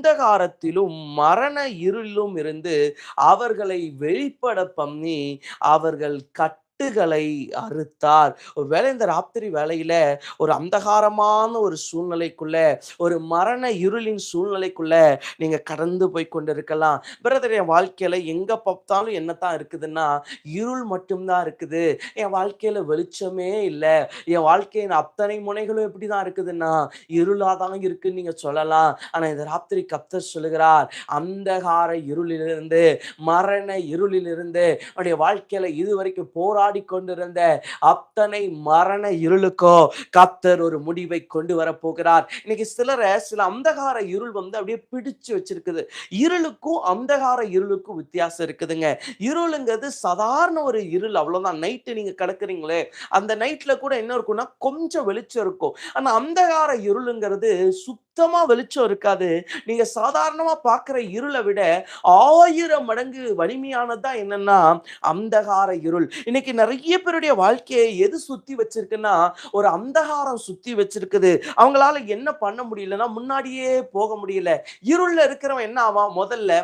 அந்தகாரத்திலும் மரண இருளிலும் இருந்து அவர்களை வெளிப்பட பண்ணி அவர்கள் கட்டுகளை அறுத்தார். ஒருவேளை இந்த ராத்திரி வேளையில ஒரு அந்தகாரமான ஒரு சூழ்நிலைக்குள்ள, ஒரு மரண இருளின் சூழ்நிலைக்குள்ள நீங்க கடந்து போய் கொண்டிருக்கலாம். பிரதர், என் வாழ்க்கையில எங்க பார்த்தாலும் என்னத்தான் இருக்குதுன்னா இருள் மட்டும்தான் இருக்குது. என் வாழ்க்கையில வெளிச்சமே இல்ல. என் வாழ்க்கையின் அத்தனை முனைகளும் எப்படிதான் இருக்குதுன்னா இருளாதான் இருக்குன்னு நீங்க சொல்லலாம். ஆனா இந்த ராத்திரி கர்த்தர் சொல்லுகிறார், அந்தகார இருளிலிருந்து, மரண இருளிலிருந்து உன்னுடைய வாழ்க்கையில இதுவரைக்கும் போராடி கொண்டிருந்த அத்தனை மரண இருளுக்கோ கர்த்தர் ஒரு முடிவை கொண்டு வர போகிறார். இன்னைக்கு சில அந்தகார இருள் அப்படியே பிடிச்சு வச்சிருக்குது. இருளுக்கும் அந்தகார இருளுக்கும் வித்தியாசம் இருக்குதுங்க. இருளுங்கிறது சாதாரண ஒரு இருள், அவ்வளவுதான். நைட்டு நீங்க கிடக்குறீங்களே, அந்த நைட்ல கூட என்ன இருக்கும்னா கொஞ்சம் வெளிச்சம் இருக்கும். ஆனா அந்தகார இருளுங்கிறது சுத்தமா வெளிச்சம் இருக்காது. நீங்க சாதாரணமா பார்க்கிற இருளை விட 1000 மடங்கு வலிமையானதுதான் என்னன்னா அந்தகார இருள். இன்னைக்கு நிறைய பேருடைய வாழ்க்கையை எது சுத்தி வச்சிருக்குன்னா ஒரு அந்தகாரம் சுத்தி வச்சிருக்குது. அவங்களால என்ன பண்ண முடியலன்னா முன்னாடியே போக முடியல. இருள்ல இருக்கிறவன் என்ன ஆவான்? முதல்ல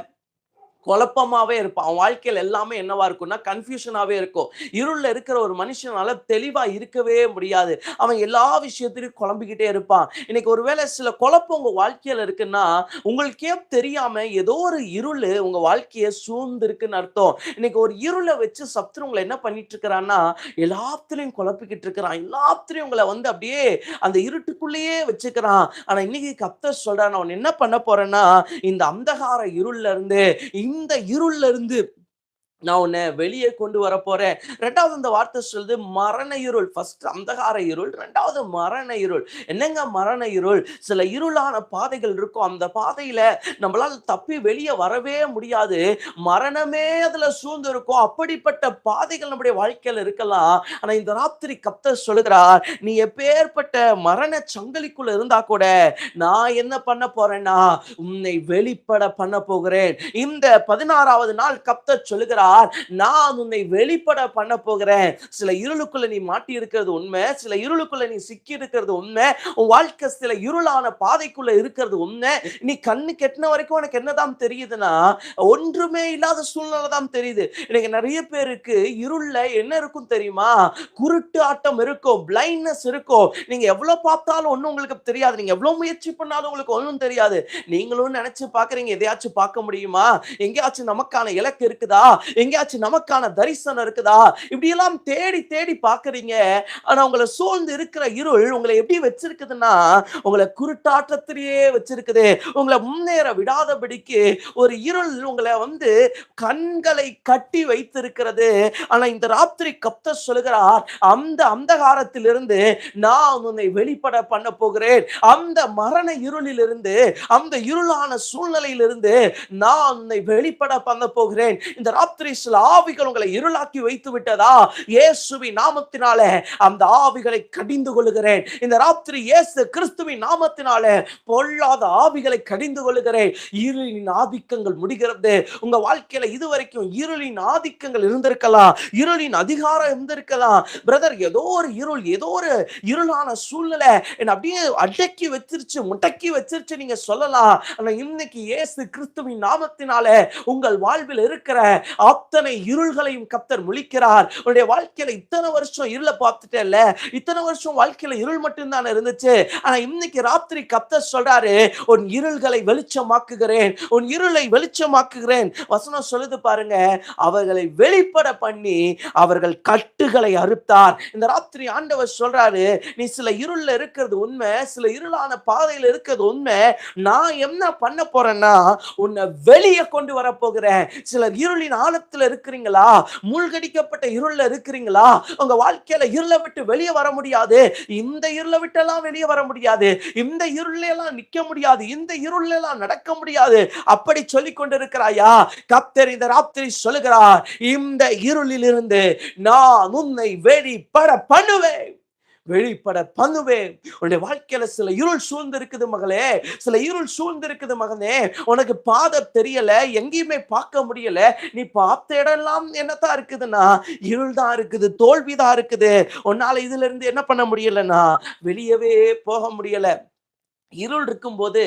குழப்பமாவே இருப்பான். அவன் வாழ்க்கையில எல்லாமே என்னவா இருக்கும்னா கன்ஃபியூஷனாவே இருக்கும். இருள்ல இருக்கிற ஒரு மனுஷனால தெளிவா இருக்கவே முடியாது. அவன் எல்லா விஷயத்திலும் குழம்பிக்கிட்டே இருப்பான். இன்னைக்கு ஒருவேளை சில குழப்பம் உங்க வாழ்க்கையில இருக்குன்னா உங்களுக்கே தெரியாம ஏதோ ஒரு இருள் உங்க வாழ்க்கையை சூழ்ந்து இருக்குன்னு அர்த்தம். இன்னைக்கு ஒரு இருளை வச்சு சத்துரு உங்களை என்ன பண்ணிட்டு இருக்கிறான்னா எல்லாத்திலையும் குழப்பிக்கிட்டு இருக்கிறான். எல்லாத்திலையும் உங்களை அப்படியே அந்த இருட்டுக்குள்ளேயே வச்சுக்கிறான். ஆனா இன்னைக்கு கர்த்தர் சொல்றான், நான் என்ன பண்ண போறேன்னா இந்த அந்தகார இருள்ல இருந்து, இந்த இருள்ல இருந்து நான் உன்னை வெளியே கொண்டு வர போறேன். 2வது இந்த வார்த்தை சொல்லுது மரண இருள். ஃபர்ஸ்ட் அந்தகார இருள், 2வது மரண இருள். என்னங்க மரண இருள்? சில இருளான பாதைகள் இருக்கும். அந்த பாதையில நம்மளால தப்பி வெளியே வரவே முடியாது. மரணமே அதுல சூழ்ந்து இருக்கும். அப்படிப்பட்ட பாதைகள் நம்முடைய வாழ்க்கையில இருக்கலாம். ஆனா இந்த ராத்திரி கர்த்தர் சொல்லுகிறார், நீ எப்பேற்பட்ட மரண சங்கிலிக்குள்ள இருந்தா கூட நான் என்ன பண்ண போறேன்னா உன்னை வெளிப்பட பண்ண போகிறேன். இந்த 16வது நாள் கர்த்தர் சொல்லுகிறார், நான் உன்னை வெளிப்பட பண்ண போகிறேன். சில இருளுக்குள்ள நீ மாட்டி இருக்கிறது உண்மை. சில இருளுக்குள்ள நீ சிக்கி இருக்கிறது உண்மை. உன் வாழ்க்கை சில இருளான பாதைக்குள்ள இருக்கிறது உண்மை. நீ கண்ணு கெட்டின வரைக்கும் உனக்கு என்னதான் தெரியுதுன்னா ஒன்றுமே இல்லாத சூழ்நிலை தான் தெரியுது. இன்னைக்கு நிறைய பேருக்கு இருள்ல என்ன இருக்கும் தெரியுமா? குருட்டு ஆட்டம் இருக்கும், பிளைண்ட்னஸ் இருக்கும். நீங்க எவ்வளவு பார்த்தாலும் ஒண்ணும் உங்களுக்கு தெரியாது. நீங்க எவ்வளவு முயற்சி பண்ணாலும் உங்களுக்கு ஒண்ணும் தெரியாது. நீங்களும் நினைச்சு பாக்குறீங்க, எதையாச்சும் பார்க்க முடியுமா, எங்கேயாச்சும் நமக்கான இலக்கு இருக்குதா, எங்கேயாச்சும் நமக்கான தரிசனம் இருக்குதா, இப்படி எல்லாம் தேடி தேடி பாக்குறீங்க. ஆனா உங்களை சூழ்ந்து இருக்கிற இருள் உங்களை எப்படி வச்சிருக்குதுன்னா உங்களை குருட்டாட்டத்திலேயே வச்சிருக்குது. உங்களை முன்னேற விடாதபடிக்கு ஒரு இருள் உங்களை கண்களை கட்டி வைத்திருக்கிறது. ஆனா இந்த ராத்திரி கர்த்தர் சொல்லுகிறார், அந்த அந்தகாரத்திலிருந்து நான் உன்னை வெளிப்பட பண்ண போகிறேன். அந்த மரண இருளிலிருந்து, அந்த இருளான சூழ்நிலையிலிருந்து நான் உன்னை வெளிப்பட பண்ண போகிறேன். இந்த ராத்திரி சில ஆவிகள் உங்களை இருளாக்கி வைத்து விட்டதா, இயேசுவின் நாமத்தினாலே அந்த ஆவிகளை கடிந்து கொள்ளுகிறேன். இந்த ராத்திரி இயேசு கிறிஸ்துவின் நாமத்தினாலே பொல்லாத ஆவிகளை கடிந்து கொள்ளுகிறேன். இருளின் ஆதிக்கங்கள் முடிகிறது. உங்க வாழ்க்கையில இதுவரைக்கும் இருளின் ஆதிக்கங்கள் இருந்திருக்கலாம், இருளின் அதிகாரம் இருந்திருக்கலாம். பிரதர், ஏதோ ஒரு இருள், ஏதோ ஒரு இருளான சூழ்நிலை என்ன அப்படியே அடக்கி வச்சிருச்சு, முடக்கி வச்சிருச்சு நீங்க சொல்லலாம். ஆனா இன்னைக்கு இயேசு கிறிஸ்துவின் நாமத்தினாலே உங்கள் வாழ்வில் இருக்கிற அத்தனை இருள்களையும் கர்த்தர் முழிக்கிறார். உன்னுடைய வாழ்க்கையில இத்தனை வருஷம் இருளை பார்த்துட்டேல்ல, இத்தனை வருஷம் வாழ்க்கையில இருள் மட்டும்தான் இருந்துச்சு. ஆனா இன்னைக்கு ராத்திரி கர்த்தர் சொல்றாரு, உன் இருள்களை வெளிச்சமாக்குகிறேன், உன் இருளை வெளிச்சமாக்குகிறேன். வசனம் சொல்லுது பாருங்க, அவர்களை வெளிப்பட பண்ணி அவர்கள் கட்டுகளை அறுத்தார். இந்த ராத்திரி ஆண்டவர் சொல்றாரு, நீ சில இருள்ல இருக்கிறது உண்மை, சில இருளான பாதையில இருக்கிறது உண்மை. நான் என்ன பண்ண போறேன்னா உன்னை வெளியே கொண்டு வர போகிறேன். சிலர் இருளின் ஆழத்துல இருக்கிறீங்களா, மூழ்கடிக்கப்பட்ட இருள்ல இருக்கிறீங்களா, உங்க வாழ்க்கையில இருளை விட்டு வெளியே வர முடியாது. இந்த இருளை விட்டு எல்லாம் வெளியே வர முடியாது, இந்த இருள்ல எல்லாம் நிக்க முடியாது, இந்த இருள்ல எல்லாம் நடக்க முடியாது, அப்படி சொல்லிக் கொண்டிருக்கிறாயா? கர்த்தர் இந்த ராத்திரி சொல்லுகிறார், இந்த இருளிலிருந்து நான் உன்னை வெளிப்பட பண்ணுவேன், வெளிப்பட பண்ணுவேன். உன்னுடைய வாழ்க்கையில சில இருள் சூழ்ந்து இருக்குது மகளே, சில இருள் சூழ்ந்து இருக்குது மகனே. உனக்கு பாதை தெரியல, எங்கேயுமே பார்க்க முடியல. நீ பார்த்த இடம் எல்லாம் என்னதான் இருக்குதுன்னா இருள் தான் இருக்குது, தோல்விதான் இருக்குது. உன்னால இதுல இருந்து என்ன பண்ண முடியலன்னா வெளியவே போக முடியல. இருள் இருக்கும்போது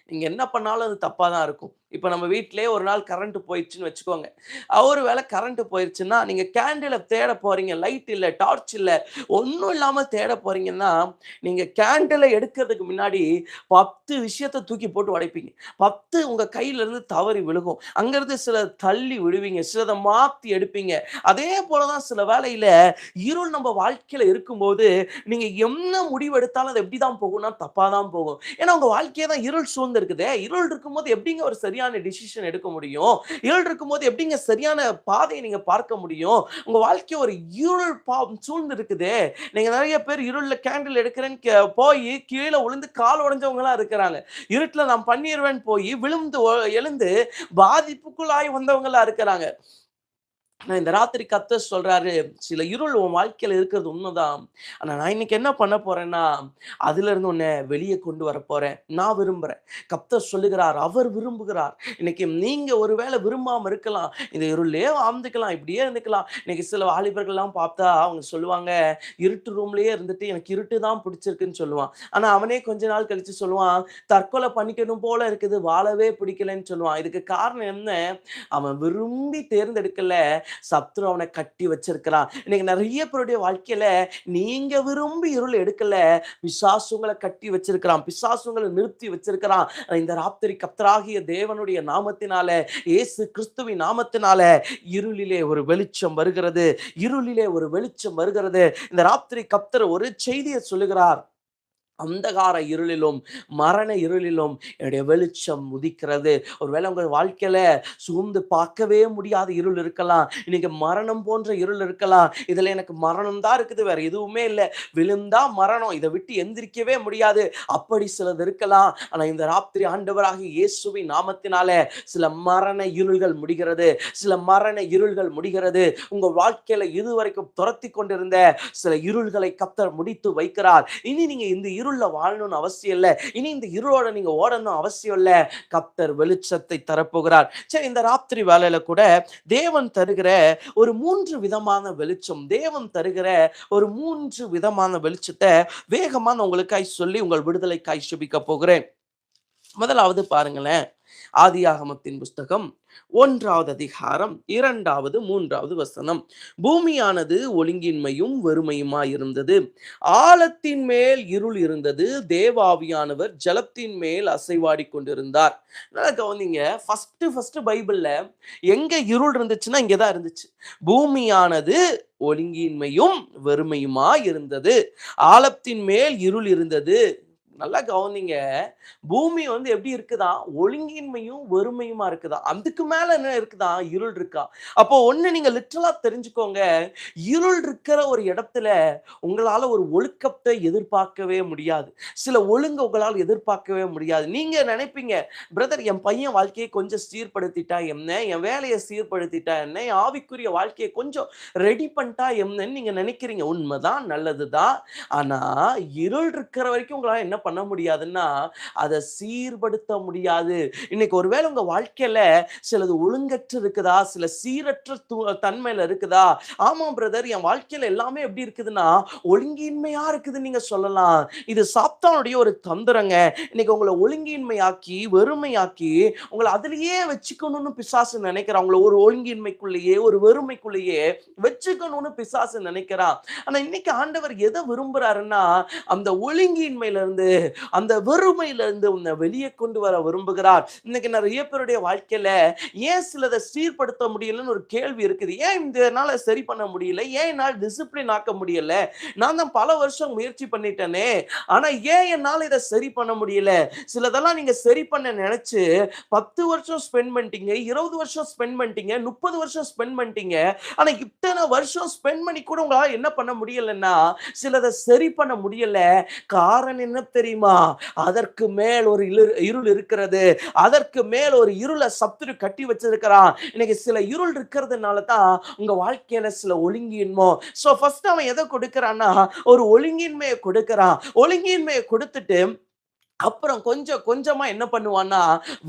நீங்க என்ன பண்ணாலும் அது தப்பா தான் இருக்கும். இப்ப நம்ம வீட்லயே ஒரு நாள் கரண்ட் போயிடுச்சுன்னு வச்சுக்கோங்க. ஒரு வேளை கரண்ட் போயிருச்சுன்னா, நீங்க கேண்டில தேட போறீங்க. லைட் இல்ல, டார்ச் இல்ல, ஒண்ணும் இல்லாம தேட போறீங்கன்னா, நீங்க கேண்டில எடுக்கிறதுக்கு முன்னாடி 10 விஷயத்த தூக்கி போட்டு உடைப்பீங்க. 10 உங்க கையில இருந்து தவறி விழுகும். அங்கருந்து சில தள்ளி விழுவீங்க. சிலத மாத்தி எடுப்பீங்க. அதே போல தான் சில வேளையில இருள் நம்ம வாழ்க்கையில இருக்கும்போது, நீங்க என்ன முடிவு எடுத்தாலும் அது எப்படி தான் போகும்னா, தப்பா தான் போகும். ஏன்னா உங்க வாழ்க்கையே தான் இருள் சூழ்ந்து இருக்குதே. இருள் இருக்கும்போது எப்படிங்க ஒரு சரியான டிசிஷன் எடுக்க முடியும்? இருள் இருக்கும்போது எப்படிங்க சரியான பாதைய நீங்க பார்க்க முடியும்? உங்க வாழ்க்கை ஒரு இருள் சூழ்ந்து இருக்குதே. நீங்க நெறைய பேர் இருள்ல கேண்டில் எடுக்கிறேன்னு போயி கீழ விழுந்து கால் உடைஞ்சவங்கலாம் இருக்கிறாங்க. இருட்டுல நான் பண்ணிருவேன்னு போயி விழுந்து எழுந்து பாதிப்புக்குள்ளாய் வந்தவங்களா இருக்கிறாங்க. ஆனா இந்த ராத்திரி கர்த்தர் சொல்றாரு, சில இருள் உன் வாழ்க்கையில இருக்கிறது உண்மைதான். ஆனா நான் இன்னைக்கு என்ன பண்ண போறேன்னா, அதிலிருந்து உன்ன வெளிய கொண்டு வரப்போறேன். நான் விரும்புறேன். கர்த்தர் சொல்லுகிறார், அவர் விரும்புகிறார். இன்னைக்கு நீங்க ஒருவேளை விரும்பாம இருக்கலாம். இந்த இருளிலேயே வாழ்ந்துக்கலாம், இப்படியே இருந்துக்கலாம். இன்னைக்கு சில வாலிபர்கள்லாம் பார்த்தா, அவங்க சொல்லுவாங்க, இருட்டு ரூம்லயே இருந்துட்டு எனக்கு இருட்டு தான் பிடிச்சிருக்குன்னு சொல்லுவான். ஆனா அவனே கொஞ்ச நாள் கழிச்சு சொல்லுவான், தற்கொலை பண்ணிக்கணும் போல இருக்குது, வாழவே பிடிக்கலன்னு சொல்லுவான். இதுக்கு காரணம் என்ன? அவன் விரும்பி தேர்ந்தெடுக்கல. சத்துரு அவனை கட்டி வச்சிருக்கிறான். இன்னைக்கு நிறைய பேருடைய வாழ்க்கையில நீங்க விரும்பி இருள் எடுக்கல, பிசாசு உங்களை கட்டி வச்சிருக்கிறான், பிசாசு உங்களை நிறுத்தி வச்சிருக்கிறான். இந்த ராத்திரி கர்த்தராகிய தேவனுடைய நாமத்தினால, இயேசு கிறிஸ்துவின் நாமத்தினால இருளிலே ஒரு வெளிச்சம் வருகிறது, இருளிலே ஒரு வெளிச்சம் வருகிறது. இந்த ராத்திரி கர்த்தர் ஒரு செய்தியை சொல்லுகிறார், அந்தகார இருளிலும் மரண இருளிலும் என்னுடைய வெளிச்சம் உதிக்கிறது. ஒருவேளை உங்கள் வாழ்க்கையில சூழ்ந்து பார்க்கவே முடியாத இருள் இருக்கலாம். இன்னைக்கு மரணம் போன்ற இருள் இருக்கலாம். இதுல எனக்கு மரணம் தான் இருக்குது, வேற எதுவுமே இல்லை, விழுந்தா மரணம், இதை விட்டு எந்திரிக்கவே முடியாது, அப்படி சிலது இருக்கலாம். ஆனா இந்த ராத்திரி ஆண்டவராகிய இயேசுவின் நாமத்தினால சில மரண இருள்கள் முடிகிறது, சில மரண இருள்கள் முடிகிறது. உங்க வாழ்க்கையில இதுவரைக்கும் துரத்தி கொண்டிருந்த சில இருள்களை கர்த்தர் முடித்து வைக்கிறார். இனி நீங்க இந்த இருள்ல வாழணும்னு அவசியம் இல்ல. இனி இந்த இருளோட நீங்க ஓடணும் அவசியம் இல்ல. கர்த்தர் வெளிச்சத்தை தரப்போகிறார். சரி, இந்த ராத்திரி வேளையில கூட தேவன் தருகிற ஒரு 3 விதமான வெளிச்சம், தேவன் தருகிற ஒரு 3 விதமான வெளிச்சத்த வேகமா நான் உங்களுக்காய் சொல்லி உங்கள் விடுதலைக்காய் சுபிக்க போகிறேன். முதலாவது பாருங்களேன். ஆதியாகமத்தின் புஸ்தகம் 1வது அதிகாரம் 2வது 3வது வசனம். பூமியானது ஒழுங்கின்மையும் வெறுமையுமாயிருந்தது. ஆழத்தின் மேல் இருள் இருந்தது. தேவாவியானவர் ஜலத்தின் மேல் அசைவாடி கொண்டிருந்தார். நல்லா கவனிங்க. ஃபர்ஸ்ட் பைபிள்ல எங்க இருள் இருந்துச்சுன்னா இங்கதான் இருந்துச்சு. பூமியானது ஒழுங்கின்மையும் வெறுமையுமா இருந்தது. ஆழத்தின் மேல் இருள் இருந்தது. நல்லா கவனிங்க. பூமி வந்து எப்படி இருக்குதா, ஒழுங்கின்மையும் வெறுமையுமா இருக்குதா, அதுக்கு மேல என்ன இருக்குதா, இருள் இருக்கா. அப்போ ஒண்ணு நீங்க லிட்டரலா தெரிஞ்சுக்கோங்க, இருள் இருக்கிற ஒரு இடத்துல உங்களால ஒரு ஒழுக்கத்தை எதிர்பார்க்கவே முடியாது. சில ஒழுங்கு உங்களால் எதிர்பார்க்கவே முடியாது. நீங்க நினைப்பீங்க, பிரதர் என் பையன் வாழ்க்கையை கொஞ்சம் சீர்படுத்திட்டா என்ன, என் வேலையை சீர்படுத்திட்டா என்ன, என் ஆவிக்குரிய வாழ்க்கையை கொஞ்சம் ரெடி பண்ணிட்டா என்னன்னு நீங்க நினைக்கிறீங்க. உண்மைதான், நல்லதுதான். ஆனா இருள் இருக்கிற வரைக்கும் உங்களால என்ன பண்ண முடியாதுன்னா அதை சீர்படுத்த முடியாது. இன்னைக்கு ஒருவேளை உங்க வாழ்க்கையில சிலது ஒழுங்கற்று இருக்குதா, சில சீரற்ற தன்மையில இருக்குதா. ஆமா பிரதர், என் வாழ்க்கையில எல்லாமே எப்படி இருக்குதுன்னா ஒழுங்கின்மையா இருக்குதுன்னு நீங்க சொல்லலாம். இது சாத்தானுடைய ஒரு தந்திரங்க. இன்னைக்கு உங்களை ஒழுங்கின்மையாக்கி வெறுமையாக்கி உங்களை அதிலேயே வச்சுக்கணும்னு பிசாசு நினைக்கிறான். உங்களை ஒரு ஒழுங்கின்மைக்குள்ளேயே ஒரு வெறுமைக்குள்ளேயே வச்சுக்கணும்னு பிசாசு நினைக்கிறான். ஆனா இன்னைக்கு ஆண்டவர் எதை விரும்புறாருன்னா, அந்த ஒழுங்கின்மையில இருந்து அந்த வெறுமையில இருந்து உன்னை வெளியே கொண்டு வர விரும்புகிறார். இன்னைக்கு நிறைய பேருடைய வாழ்க்கையில ஏன் சிலதை சீர்படுத்த முடியலன்னு ஒரு கேள்வி இருக்குது. ஏன் இதனால சரி பண்ண முடியல, ஏன் என்னால் டிசிப்ளின் ஆக்க முடியல, நான் தான் பல வருஷம் முயற்சி பண்ணிட்டேனே, ஆனா ஏன் என்னால இதை சரி பண்ண முடியல. சிலதெல்லாம் நீங்க சரி பண்ண நினைச்சு 10 வருஷம் ஸ்பெண்ட் பண்ணிட்டீங்க, 20 வருஷம் ஸ்பெண்ட் பண்ணிட்டீங்க, 30 வருஷம் ஸ்பெண்ட் பண்ணிட்டீங்க. ஆனா இத்தனை வருஷம் ஸ்பெண்ட் பண்ணி கூட உங்களால என்ன பண்ண முடியலன்னா சிலதை சரி பண்ண முடியல. காரணம் என்ன தெரியுமா? அதற்கு மேல் ஒரு இருள் இருக்கிறது. அதற்கு மேல் ஒரு இருளை சத்துரு கட்டி வச்சிருக்கிறான். இன்னைக்கு சில இருள் இருக்கிறதுனால தான் உங்க வாழ்க்கையில சில ஒழுங்கின்மோ. சோ ஃபர்ஸ்ட் அவன் எதை கொடுக்கிறான்னா ஒரு ஒழுங்கின்மையை கொடுக்கிறான். ஒழுங்கின்மையை கொடுத்துட்டு அப்புறம் கொஞ்சம் கொஞ்சமா என்ன பண்ணுவான்னா,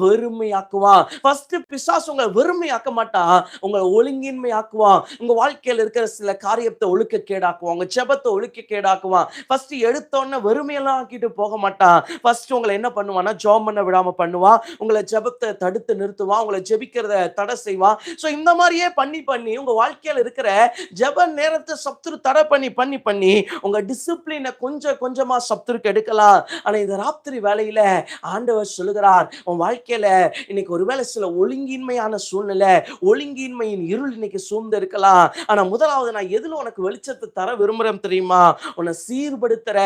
வெறுமையாக்குவான். ஃபர்ஸ்ட் பிசாசு உங்கள வெறுமையாக்க மாட்டான். உங்கள ஒழுங்கின்மையாக்குவான். உங்க வாழ்க்கையில இருக்கிற சில காரியத்த ஒழுக்கக்கேடாக்குவான். உங்க ஜெபத்த ஒழுக்கக்கேடாக்குவான். ஃபர்ஸ்ட் எடுத்தோனே வெறுமையெல்லாம் ஆக்கிட்டு போக மாட்டான். ஃபர்ஸ்ட் உங்கள என்ன பண்ணுவான்னா, ஜெபம் பண்ண விடாம பண்ணுவான். உங்கள ஜெபத்த தடுத்து நிறுத்துவான். உங்கள ஜெபிக்கிறத தடை செய்வான். ஸோ இந்த மாரியே பண்ணி பண்ணி உங்க வாழ்க்கையில இருக்கிற ஜெப நேரத்த சத்துரு தடை பண்ணி பண்ணி பண்ணி உங்க டிசிப்ளின கொஞ்சம் கொஞ்சமா சத்துருக்கு எடுக்கலாம். ஆனா இந்த ராத்திரி வேளையில ஆண்டவர் சொல்லுகிறார், உன் வாழ்க்கையில இன்னைக்கு ஒருவேளை சில ஒழுங்கின்மையான சூழ்நிலை, ஒழுங்கின்மையின் இருள் இன்னைக்கு சூழ்ந்து இருக்கலாம். ஆனா முதலாவது நான் எதுல உனக்கு வெளிச்சத்தை தர விரும்புறேன் தெரியுமா? உன்னை சீர்படுத்துற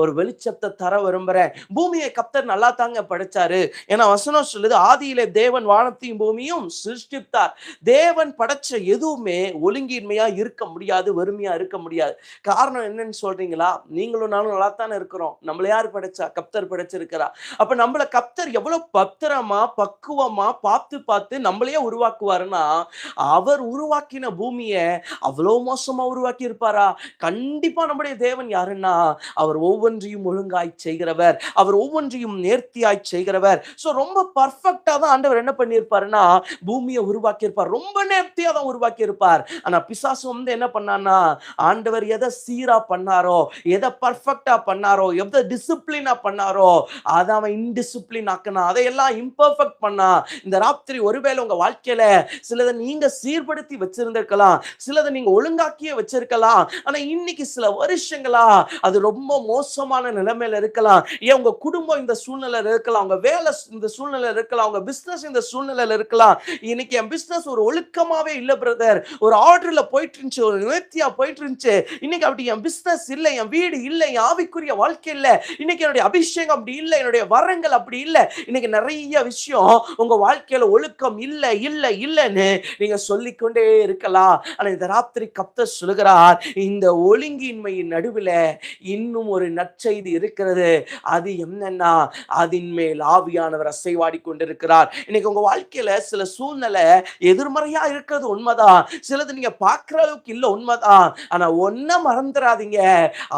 ஒரு வெளிச்சத்தை தர விரும்புறேன். பூமியை கர்த்தர் நல்லா தாங்க படைச்சாரு. ஏன்னா வசனம் சொல்லுது, ஆதியிலே தேவன் வானத்தையும் பூமியும் சிருஷ்டித்தார். தேவன் படைச்ச எதுவுமே ஒழுங்கின்மையா இருக்க முடியாது, வெறுமையா இருக்க முடியாது. காரணம் என்னன்னு சொல்றீங்களா? நீங்களும் நானும் நல்லா தானே இருக்கிறோம். நம்மள யார் படைச்சா? கர்த்தர் படைச்சிருக்கிறார். அப்ப நம்மள கர்த்தர் எவ்வளவு பத்திரமா, பக்குவமா பார்த்து பார்த்து நம்மளையே உருவாக்குவாருன்னா, அவர் உருவாக்கின பூமிய அவ்வளவு மோசமா உருவாக்கி இருப்பாரா? கண்டிப்பா நம்முடைய தேவன் யாருன்னா, அவர் ஒவ்வொன்றையும் ஒழுங்காய் செய்கிறவர். அவர் ஒவ்வொன்றையும் நேர்த்தியாய் செய்கிறவர். சோ ரொம்ப பெர்ஃபெக்ட்டா தான் ஆண்டவர் என்ன பண்ணியிருப்பாருன்னா, பூமிய உருவாக்கி இருப்பார். ரொம்ப நேர்த்தியா தான் உருவாக்கி இருப்பார். ஆனா பிசாசு என்ன பண்ணான்னா, ஆண்டவர் எதை சீரா பண்ணாரோ, எதை பெர்ஃபெக்ட்டா பண்ணாரோ, எதை டிசிப்ளினா பண்ணாரோ, அத அவன் இன்டிசிப்ளின் ஆக்கினான். அதையெல்லாம் இம்பெர்ஃபெக்ட் பண்ணான். இந்த ராத்திரி ஒருவேளை உங்க வாழ்க்கையில சிலதை நீங்க சீர்படுத்தி வச்சிருந்திருக்கலாம், சிலதை நீங்க ஒழுங்காக்கியே வச்சிருக்கலாம். ஆனா இன்னைக்கு சில வருஷங்களா அது ரொம்ப மோசமான நிலைமையில இருக்கலாம். ஏன் உங்க குடும்பம் இந்த சூழ்நிலையில இருக்கலாம், உங்க வேலை இந்த சூழ்நிலையில இருக்கலாம், உங்க பிசினஸ் இந்த சூழ்நிலையில இருக்கலாம். இன்னைக்கு என் பிசினஸ் ஒரு ஒழுக்கமாவே இல்ல பிரதர், ஒரு ஆர்டர்ல போயிட்டு இருந்துச்சு, ஒரு நேர்த்தியா போயிட்டு இருந்துச்சு. இன்னைக்கு அப்படி என் பிசினஸ் இல்ல, என் வீடு இல்ல, என் ஆவிக்குரிய வாழ்க்கை இல்ல, இன்னைக்கு என்னுடைய அபிஷேகம் அப்படி இல்ல, என்னுடைய வரங்கள் அப்படி இல்ல. இன்னைக்கு நிறைய விஷயம் உங்க வாழ்க்கையில ஒழுக்கம் இல்ல இல்ல இல்லன்னு நீங்க சொல்லிக்கொண்டே இருக்கலாம். ஆனா இந்த ராத்திரி கர்த்தர் சொல்லுகிறார், இந்த ஒழுங்கின்மையின் நடுவில் இன்னும் ஒரு நற்செய்தி இருக்கிறது. அது என்னன்னா, அதின் மேல் ஆவியானவர் அசைவாடி கொண்டிருக்கிறார். இன்னைக்கு உங்க வாழ்க்கையில சில சூழ்நிலை எதிர்மறையா இருக்கிறது உண்மைதான், சிலது நீங்க பார்க்கிற அளவுக்கு இல்ல உண்மைதான். ஆனா ஒன்ன மறந்துடாதீங்க,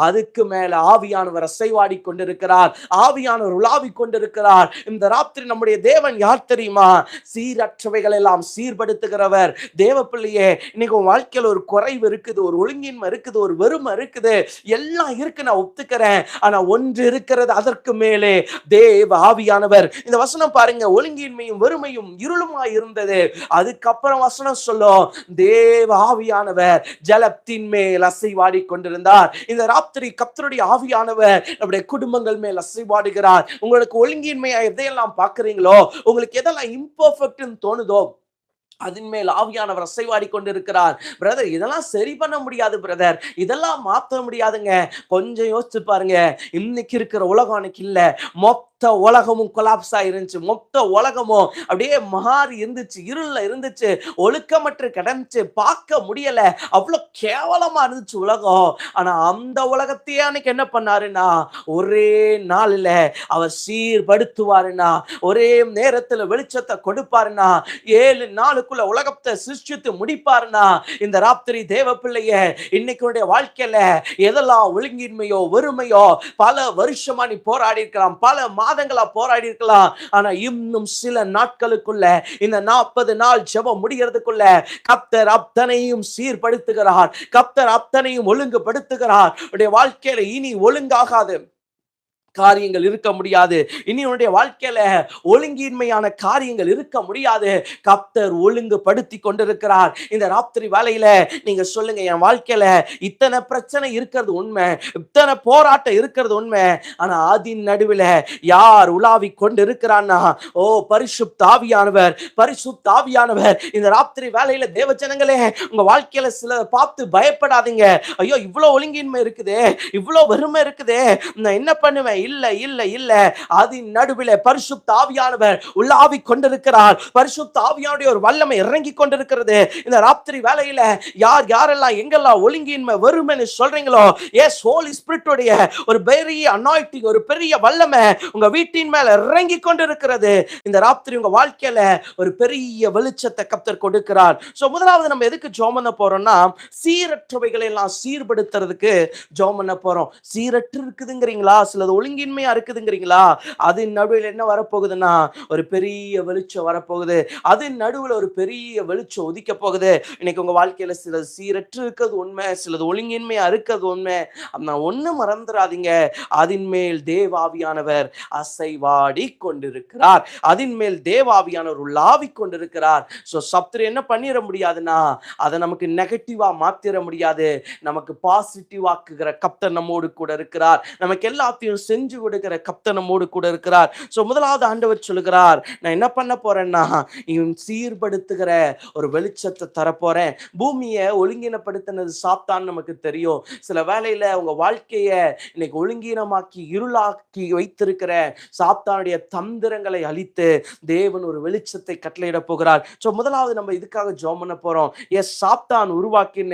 அதுக்கு மேல ஆவியானவர் அசைவாடி கொண்டிருக்கிறார், ஆவியானவர் உலாவிக் கொண்டிருக்கிறார். இந்த ராத்திரி நம்முடைய தேவன் யார் தெரியுமா? சீரற்றவைகள் எல்லாம் சீர்படுத்துகிறவர். தேவ பிள்ளையே, இன்னைக்கு உன் வாழ்க்கையில ஒரு குறைவு இருக்குது, ஒரு ஒழுங்கின்மை இருக்குது, ஒரு வெறுமை இருக்குது, எல்லாம் இருக்கு, நான் ஒத்துக்கிறேன். ஆனா ஒன்று இருக்கிறது, அதற்கு மேலே தேவ ஆவியானவர். இந்த வசனம் பாருங்க, ஒழுங்கின்மையும் வெறுமையும் இருளுமாய் இருந்தது. அதுக்கப்புறம் வசனம் சொல்லும், தேவ ஆவியானவர் ஜலத்தின் மேல் அசைவாடி கொண்டிருந்தார். இந்த ராத்திரி கர்த்தருடைய ஆவியானவர் நம்முடைய குடும்பங்கள் மேல் அசைவாடுகிறார். உங்களுக்கு ஒழுங்கின்மையா எதையெல்லாம் பார்க்கிறீங்களோ, உங்களுக்கு எதெல்லாம் இம்பர்ஃபெக்ட்னு தோணுதோ, அதன் மேல் ஆவியானவர் அசைவாடி கொண்டிருக்கிறார். பிரதர், இதெல்லாம் சரி பண்ண முடியாது பிரதர், இதெல்லாம் மாற்ற முடியாதுங்க. கொஞ்சம் யோசிச்சு பாருங்க, இன்னைக்கு இருக்கிற உலகம் அன்னைக்கு இல்ல. மொத்த உலகமும் கொலாப்ஸ் ஆயிருந்துச்சு. மொத்த உலகமும் அப்படியே மாறி இருந்துச்சு, இருள்ல இருந்துச்சு, ஒழுக்கமற்று கிடந்துச்சு, பார்க்க முடியல, அவ்வளவு கேவலமா இருந்துச்சு உலகம். ஆனா அந்த உலகத்தையே அன்னைக்கு என்ன பண்ணாருன்னா, ஒரே நாள்ல அவர் சீர்படுத்துவாருன்னா, ஒரே நேரத்துல வெளிச்சத்தை கொடுப்பாருன்னா, 7 நாளுக்குள்ள உலகத்தை சிருஷ்டித்து முடிப்பாருன்னா, இந்த ராத்திரி தேவ பிள்ளைய இன்னைக்கு வாழ்க்கையில எதெல்லாம் ஒழுங்கின்மையோ வெறுமையோ பல வருஷமா நீ போராடி இருக்கலாம், பல மாதங்களா போராடி இருக்கலாம். ஆனா இன்னும் சில நாட்களுக்குள்ள, இந்த 40 நாள் ஜெபம் முடிகிறதுக்குள்ள கர்த்தர் அத்தனையும் சீர்படுத்துகிறார், கர்த்தர் அத்தனையும் ஒழுங்குபடுத்துகிறார். உடைய வாழ்க்கையில இனி ஒழுங்காகாது காரியங்கள் இருக்க முடியாது. இனி உன்னுடைய வாழ்க்கையில ஒழுங்கின்மையான காரியங்கள் இருக்க முடியாது. கர்த்தர் ஒழுங்குபடுத்தி கொண்டிருக்கிறார். இந்த ராத்திரி வேளையில நீங்க சொல்லுங்க, என் வாழ்க்கையில இத்தனை பிரச்சனை இருக்கிறது உண்மை, இத்தனை போராட்டம் இருக்கிறது உண்மை, ஆனா அதின் நடுவில் யார் உலாவி கொண்டு இருக்கிறான்னா, ஓ பரிசுத்த ஆவியானவர், பரிசுத்த ஆவியானவர். இந்த ராத்திரி வேளையில தேவ ஜனங்களே, உங்க வாழ்க்கையில சில பார்த்து பயப்படாதீங்க. ஐயோ இவ்வளவு ஒழுங்கின்மை இருக்குதே, இவ்வளவு வறுமை இருக்குதே, நான் என்ன பண்ணுவேன்? இல்ல இல்ல இல்ல, அதின் நடுவிலே பரிசுத்த ஆவியானவர் உள்ளாவி கொண்டிருக்கிறார். பரிசுத்த ஆவியானுடைய ஒரு வல்லமை இறங்கி கொண்டிருக்கிறது. இந்த ராத்திரி வேளையில யார் யாரெல்லாம் எங்கெல்லாம் ஒழுங்கின்மை வெறுமைன்னு சொல்றீங்களோ, எஸ் ஹோலி ஸ்பிரிட் உடைய ஒரு பெரிய அனாயிண்டிங், ஒரு பெரிய வல்லமை உங்க வீட்டின் மேல இறங்கி கொண்டிருக்கிறது. இந்த ராத்திரி உங்க வாழ்க்கையில ஒரு பெரிய வெளிச்சத்தை கர்த்தர் கொடுக்கிறார். சோ முதலாவது நம்ம எதுக்கு ஜெபம் பண்ண போறோம்னா, சீரற்றவைகளை எல்லாம் சீர்படுத்துறதுக்கு ஜெபம் பண்ண போறோம். சீரற்று இருக்குதுங்கிறீங்களா? சிலது ஒழுங்கி ஒழுங்கின்மையா இருக்குதுங்கிறீங்களா? அதன் நடுவில் என்ன வரப்போகுதுன்னா, ஒரு பெரிய வெளிச்சம் வரப்போகுது. அதன் நடுவுல ஒரு பெரிய வெளிச்சம் உதிக்க போகுது. இன்னைக்கு உங்க வாழ்க்கையில சிலது சீரற்று இருக்கிறது உண்மை, சிலது ஒழுங்கின்மையா இருக்கிறது உண்மை. ஆனா ஒண்ணு மறந்துராதீங்க, அதின் மேல் தேவாவியானவர் அசைவாடி கொண்டிருக்கிறார். அதின் மேல் தேவாவியானவர் உலாவிக் கொண்டிருக்கிறார். சத்துரு என்ன பண்ணிட முடியாதுன்னா, அதை நமக்கு நெகட்டிவா மாத்திர முடியாது. நமக்கு பாசிட்டிவ் ஆக்குகிற கர்த்தர் நம்மோடு கூட இருக்கிறார். நமக்கு எல்லாத்தையும் செஞ்சு கொடுக்கிற கர்த்தர் நம்மோடு கூட இருக்கிறார். முதலாவது ஆண்டவர் சொல்லுகிறார், நான் என்ன பண்ண போறேன்னா, சீர்படுத்துகிற ஒரு வெளிச்சத்தை தரப்போறேன். பூமியை ஒழுங்கினப்படுத்தினது சாத்தான் நமக்கு தெரியும். சில வேளையில உங்க வாழ்க்கைய இன்னைக்கு ஒழுங்கீனமாக்கி இருளாக்கி வைத்திருக்கிற சாத்தானுடைய தந்திரங்களை அழித்து தேவன் ஒரு வெளிச்சத்தை கட்டளையிட போகிறார். முதலாவது நம்ம இதுக்காக ஜெபம் பண்ண போறோம். சாத்தான் உருவாக்கின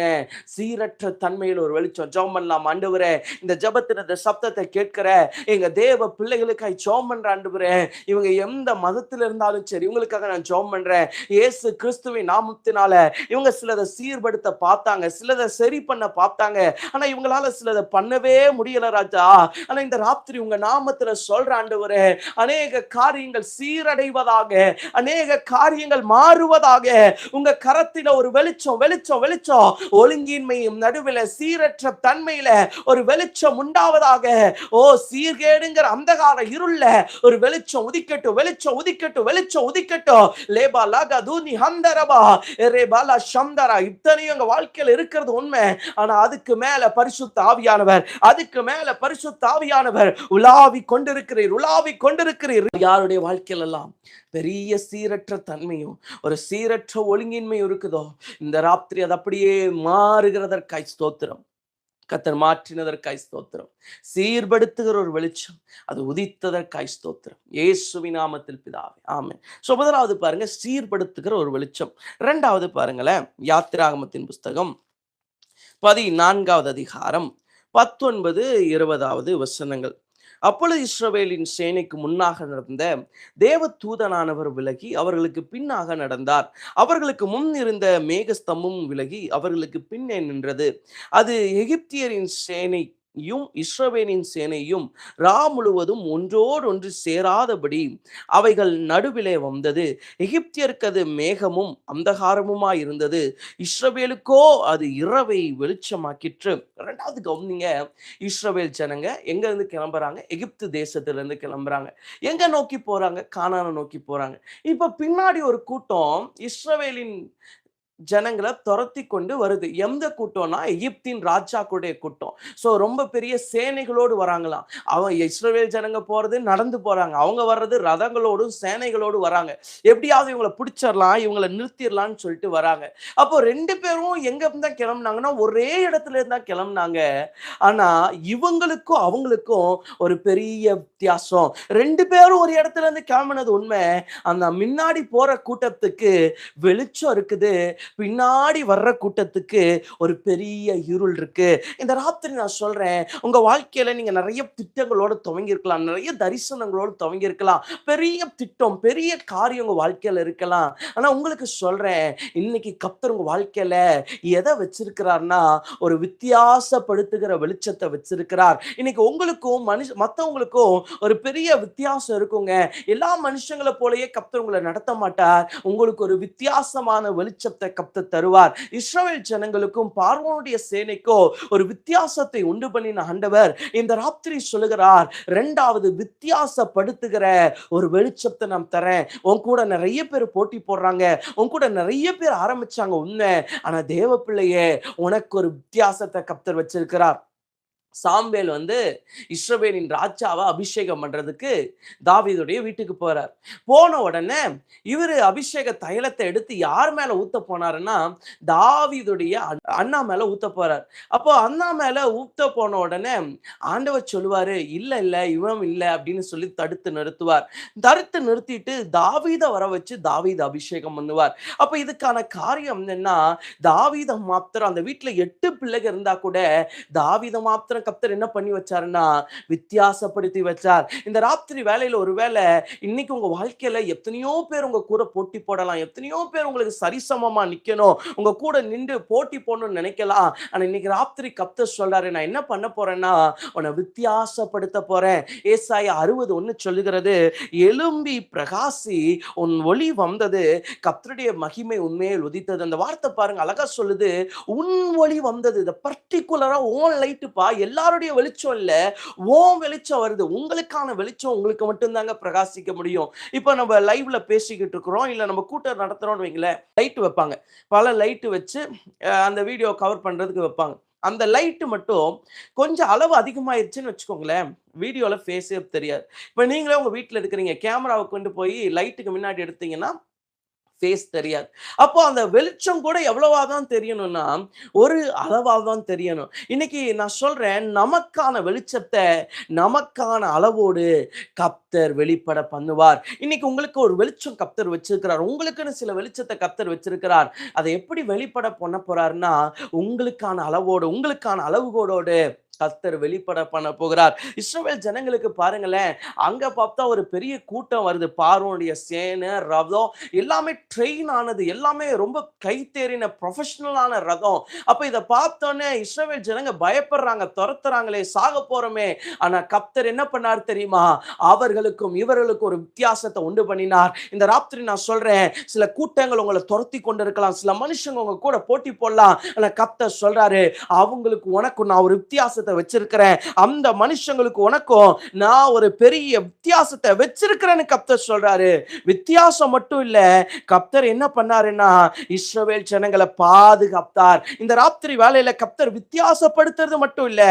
சீரற்ற தன்மையில் ஒரு வெளிச்சம். ஜெபம் பண்ணலாம். ஆண்டவரே, இந்த ஜெபத்தின் இந்த சப்தத்தை கேட்கிற எங்க தேவ பிள்ளைகளுக்காக ஜெபம் பண்ற ஆண்டவரே, இவங்க எந்த மதத்தில் இருந்தாலும் சரி, இவங்களுக்காக நான் ஜெபம் பண்றேன். இயேசு கிறிஸ்துவின் நாமத்தினால இவங்க சிலதை சீர்படுத்த பார்த்தாங்க, சிலதை சரி பண்ண பார்த்தாங்க. ஆனா இவங்களால சிலதை பண்ணவே முடியல ராஜா. ஆனா இந்த ராத்திரி உங்க நாமத்துல சொல்ற ஆண்டவரே, அநேக காரியங்கள் சீரடைவதாக, அநேக காரியங்கள் மாறுவதாக உங்க கரத்தில ஒரு வெளிச்சம் வெளிச்சம் வெளிச்சம் ஒழுங்கின்மையும் நடுவில் சீரற்ற தன்மையில ஒரு வெளிச்சம் உண்டாவதாக. ஓ, சீர்கேடுங்கிற அந்தகார இருள்ல ஒரு வெளிச்சம் உதிக்கட்டும், வெளிச்சம் உதிக்கட்டும், வெளிச்சம் உதிக்கட்டும். லேபா லாகா தூனி ஹந்தரபா ரேபாலா ஷம்தரா. இத்தனையும் உங்க வாழ்க்கையில் இருக்கிறது உண்மை. ஆனா அதுக்கு மேல பரிசுத்த ஆவியானவர், அதுக்கு மேல பரிசுத்த ஆவியானவர் உலாவி கொண்டிருக்கிறீர், உலாவி கொண்டிருக்கிறீர். யாருடைய வாழ்க்கையில எல்லாம் பெரிய சீரற்ற தன்மையும் ஒரு சீரற்ற ஒழுங்கின்மையும் இருக்குதோ, இந்த ராத்திரி அது அப்படியே மாறுகிறதற்காய் ஸ்தோத்திரம். கர்த்தர் மாற்றினதற்காய் ஸ்தோத்திரம். சீர்படுத்துகிற ஒரு வெளிச்சம் அது உதித்ததற்காய் ஸ்தோத்திரம். இயேசுவின் நாமத்தில் பிதாவே, ஆமென். முதலாவது பாருங்க, சீர்படுத்துகிற ஒரு வெளிச்சம். இரண்டாவது பாருங்களேன், யாத்திராகமத்தின் புஸ்தகம் 14வது அதிகாரம் 19, 20வது வசனங்கள். அப்பொழுது இஸ்ரவேலின் சேனைக்கு முன்னாக நடந்த தேவ தூதனானவர் விலகி அவர்களுக்கு பின்னாக நடந்தார். அவர்களுக்கு முன் இருந்த மேகஸ்தம்பம் விலகி அவர்களுக்கு பின்னே நின்றது. அது எகிப்தியரின் சேனை இஸ்ரவேலின் சேனையும் ரா முழுவதும் ஒன்றோடு ஒன்று சேராதபடி அவைகள் நடுவிலே வந்தது. எகிப்தியருக்கு அது மேகமும் அந்தகாரமுமாய் இருந்தது, இஸ்ரவேலுக்கோ அது இரவை வெளிச்சமாக்கிற்று. இரண்டாவது கவனிங்க, இஸ்ரவேல் ஜனங்க எங்க இருந்து கிளம்புறாங்க? எகிப்து தேசத்துல இருந்து கிளம்புறாங்க. எங்க நோக்கி போறாங்க? கானானை நோக்கி போறாங்க. இப்ப பின்னாடி ஒரு கூட்டம் இஸ்ரவேலின் ஜனங்களை துரத்தி கொண்டு வருது. எந்த கூட்டம்னா எகிப்தின் ராஜாக்களுடைய கூட்டம். ரொம்ப பெரிய சேனைகளோடு வராங்களாம். அவங்க இஸ்ரவேல் ஜனங்க போறது நடந்து போறாங்க, அவங்க வர்றது ரதங்களோடும் சேனைகளோடு வராங்க. எப்படியாவது இவங்களை பிடிச்சிடலாம், இவங்களை நிறுத்திடலாம்னு சொல்லிட்டு வராங்க. அப்போ ரெண்டு பேரும் எங்க இருந்தா கிளம்புனாங்கன்னா ஒரே இடத்துல இருந்தா கிளம்புனாங்க. ஆனா இவங்களுக்கும் அவங்களுக்கும் ஒரு பெரிய வித்தியாசம். ரெண்டு பேரும் ஒரு இடத்துல இருந்து கிளம்புனது உண்மை. அந்த முன்னாடி போற கூட்டத்துக்கு வெளிச்சம் இருக்குது, பின்னாடி வர்ற கூட்டத்துக்கு ஒரு பெரிய இருள் இருக்கு. இந்த ராத்திரி நான் சொல்றேன், உங்க வாழ்க்கையில நீங்க நிறைய திட்டங்களோட துவங்கி இருக்கலாம், நிறைய தரிசனங்களோடு துவங்கி இருக்கலாம், பெரிய திட்டம் பெரிய காரியம் உங்க வாழ்க்கையில இருக்கலாம். ஆனா உங்களுக்கு சொல்றேன், இன்னைக்கு கர்த்தர் உங்க வாழ்க்கையில எதை வச்சிருக்கிறார்னா ஒரு வித்தியாசப்படுத்துகிற வெளிச்சத்தை வச்சிருக்கிறார். இன்னைக்கு உங்களுக்கும் மற்றவங்களுக்கும் ஒரு பெரிய வித்தியாசம் இருக்குங்க. எல்லா மனுஷங்களை போலயே கர்த்தர் உங்களை நடத்த மாட்டார். உங்களுக்கு ஒரு வித்தியாசமான வெளிச்சத்தை கர்த்தர் தருவார். இஸ்ரவேல் ஜனங்களுக்கும் பார்வோனுடைய சேனைக்கோ ஒரு வித்தியாசத்தை உண்டு பண்ணின ஆண்டவர் இந்த ராத்திரி சொல்லுகிறார், இரண்டாவது வித்தியாசப்படுத்துகிற ஒரு வெளிச்சத்தை நான் தரேன். உன் கூட நிறைய பேர் போட்டி போடுறாங்க, உன் கூட நிறைய பேர் ஆரம்பிச்சாங்க உண்மை. ஆனா தேவ பிள்ளையே, உனக்கு ஒரு வித்தியாசத்தை கர்த்தர் வச்சிருக்கிறார். சாம்பேல் இஸ்ரவேலின் ராஜாவை அபிஷேகம் பண்றதுக்கு தாவீதுடைய வீட்டுக்கு போறார். போன உடனே இவரு அபிஷேக தைலத்தை எடுத்து யார் மேல ஊத்த போனாருன்னா தாவீதுடைய அண்ணா மேல ஊத்த போறார். அப்போ அண்ணா மேல ஊத்த போன உடனே ஆண்டவர் சொல்லுவாரு, இல்ல இல்ல இவன் இல்ல அப்படின்னு சொல்லி தடுத்து நிறுத்துவார். தடுத்து நிறுத்திட்டு தாவீதை வர வச்சு தாவீது அபிஷேகம் பண்ணுவார். அப்ப இதுக்கான காரியம் என்னன்னா, தாவீதை மாத்திரம், அந்த வீட்டுல 8 பிள்ளைங்க இருந்தா கூட தாவீதை மாத்திரம் ஒவ்வொருத்தரும் கர்த்தர் என்ன பண்ணி வச்சாருன்னா வித்தியாசப்படுத்தி வச்சார். இந்த ராத்திரி வேளையில ஒருவேளை இன்னைக்கு உங்க வாழ்க்கையில எத்தனையோ பேர் உங்க கூட போட்டி போடலாம். எத்தனையோ பேர் உங்களுக்கு சரிசமமா நிக்கணும். உங்க கூட நின்று போட்டி போடணும்னு நினைக்கலாம். ஆனா இன்னைக்கு ராத்திரி கர்த்தர் சொல்றாரு, நான் என்ன பண்ண போறேன்னா, உன்னை வித்தியாசப்படுத்த போறேன். ஏசாயா 60:1 சொல்லுகிறது, எழும்பி பிரகாசி, உன் ஒளி வந்தது, கர்த்தருடைய மகிமை உன்மேல் உதித்தது. அந்த வார்த்தை பாருங்க அழகா சொல்லுது, உன் ஒளி வந்தது. இது பர்ட்டிகுலரா உன் லைட்டுப்பா, எல்லாருடைய வெளிச்சம் இல்ல, உன் வெளிச்சம் வருது. உங்களுக்கான வெளிச்சம் உங்களுக்கு மட்டும் தாங்க பிரகாசிக்க முடியும். இப்ப நம்ம லைவ்ல பேசிக்கிட்டு இருக்கிறோம், இல்ல நம்ம கூட்டம் நடத்துறோம்னு வைங்களேன், லைட் வைப்பாங்க. பல லைட் வச்சு அந்த வீடியோ கவர் பண்றதுக்கு வைப்பாங்க. அந்த லைட் மட்டும் கொஞ்சம் அளவு அதிகமாயிருச்சுன்னு வச்சுக்கோங்களேன், வீடியோல ஃபேஸே தெரியாது. இப்ப நீங்களே உங்க வீட்ல இருக்கிறீங்க, கேமராவை கொண்டு போய் லைட்டுக்கு முன்னாடி எடுத்தீங்கன்னா ஃபேஸ் தெரியாது. அப்போ அந்த வெளிச்சம் கூட எவ்வளவா தான் தெரியணும்னா, ஒரு அளவா தான் தெரியணும். இன்னைக்கு நான் சொல்றேன், நமக்கான வெளிச்சத்த நமக்கான அளவோடு கர்த்தர் வெளிப்பட பண்ணுவார். இன்னைக்கு உங்களுக்கு ஒரு வெளிச்சம் கர்த்தர் வச்சிருக்கிறார். உங்களுக்குன்னு சில வெளிச்சத்த கர்த்தர் வச்சிருக்கிறார். அதை எப்படி வெளிப்பட பண்ண போறார்னா, உங்களுக்கான அளவோடு, உங்களுக்கான அளவுகோலோடு கர்த்தர் வெளிப்பட பண்ண போகிறார். இஸ்ரவேல் ஜனங்களுக்கு பாருங்களேன், அங்க பார்த்தா ஒரு பெரிய கூட்டம் வருது. பார்வோனுடைய சேனை, ரதம் எல்லாமே ட்ரெயின் ஆனது, எல்லாமே ரொம்ப கைத்தேறின ப்ரொஃபஷனலான ரதம். அப்ப இத பார்த்தோனே இஸ்ரவேல் ஜனங்க பயப்படுறாங்க, துரத்துறாங்களே, சாக போறோமே. ஆனா கர்த்தர் என்ன பண்ணார் தெரியுமா? அவர்களுக்கும் இவர்களுக்கும் ஒரு வித்தியாசத்தை உண்டு பண்ணினார். இந்த ராத்திரி நான் சொல்றேன், சில கூட்டங்கள் உங்களை துரத்தி கொண்டிருக்கலாம், சில மனுஷங்க உங்க கூட போட்டி போடலாம். ஆனா கர்த்தர் சொல்றாரு, அவங்களுக்கு உனக்கும் நான் ஒரு வித்தியாசத்தை வச்சிருக்கிறேன். அந்த மனுஷங்களுக்கு உனக்கும் நான் ஒரு பெரிய வித்தியாசத்தை வச்சிருக்கிறேன்னு கர்த்தர் சொல்றாரு. வித்தியாசம் மட்டும் இல்ல, கர்த்தர் என்ன பண்ணாருன்னா இஸ்ரவேல் ஜனங்களை பாதுகாத்தார். இந்த ராத்திரி வேளையில கர்த்தர் வித்தியாசப்படுத்துறது மட்டும் இல்ல,